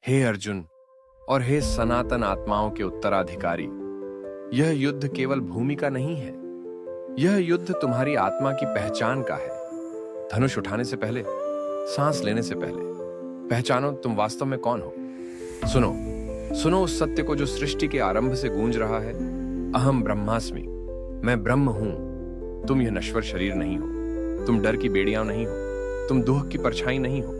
हे अर्जुन और हे सनातन आत्माओं के उत्तराधिकारी, यह युद्ध केवल भूमि का नहीं है, यह युद्ध तुम्हारी आत्मा की पहचान का है। धनुष उठाने से पहले, सांस लेने से पहले पहचानो तुम वास्तव में कौन हो। सुनो सुनो उस सत्य को जो सृष्टि के आरंभ से गूंज रहा है। अहम ब्रह्मास्मि, मैं ब्रह्म हूं। तुम यह नश्वर शरीर नहीं हो, तुम डर की बेड़ियां नहीं हो, तुम दुख की परछाई नहीं हो,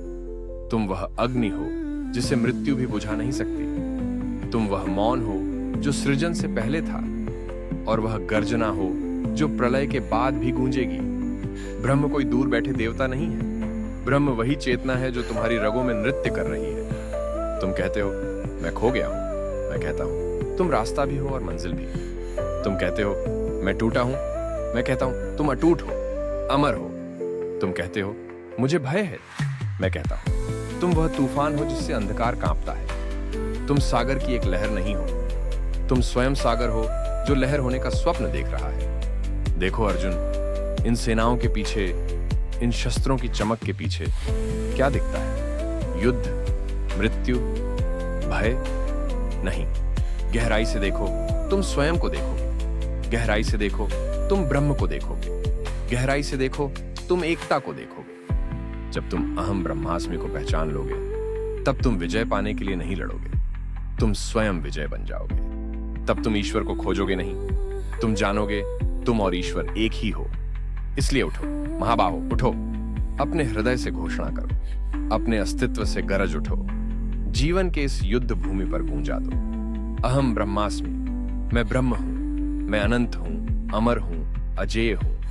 तुम वह अग्नि हो जिसे मृत्यु भी बुझा नहीं सकती। तुम वह मौन हो जो सृजन से पहले था, और वह गर्जना हो जो प्रलय के बाद भी गूंजेगी। ब्रह्म कोई दूर बैठे देवता नहीं है, ब्रह्म वही चेतना है जो तुम्हारी रगों में नृत्य कर रही है। तुम कहते हो मैं खो गया हूं, मैं कहता हूं तुम रास्ता भी हो और मंजिल भी। तुम कहते हो मैं टूटा हूं, मैं कहता हूं तुम अटूट हो, अमर हो। तुम कहते हो मुझे भय है, मैं कहता हूं तुम वह तूफान हो जिससे अंधकार कांपता है। तुम सागर की एक लहर नहीं हो, तुम स्वयं सागर हो जो लहर होने का स्वप्न देख रहा है। देखो अर्जुन, इन सेनाओं के पीछे, इन शस्त्रों की चमक के पीछे क्या दिखता है? युद्ध, मृत्यु, भय नहीं। गहराई से देखो, तुम स्वयं को देखोगे। गहराई से देखो, तुम ब्रह्म को देखोगे। गहराई से देखो, तुम एकता को देखोगे। जब तुम अहम ब्रह्मास्मि को पहचान लोगे, तब तुम विजय पाने के लिए नहीं लड़ोगे, तुम स्वयं विजय बन जाओगे। तब तुम ईश्वर को खोजोगे नहीं, तुम जानोगे तुम और ईश्वर एक ही हो। इसलिए उठो महाबाहो, उठो, अपने हृदय से घोषणा करो, अपने अस्तित्व से गरज उठो, जीवन के इस युद्ध भूमि पर गूंजा दो। अहम ब्रह्मास्मि, मैं ब्रह्म हूं, मैं अनंत हूं, अमर हूं, अजेय हूं।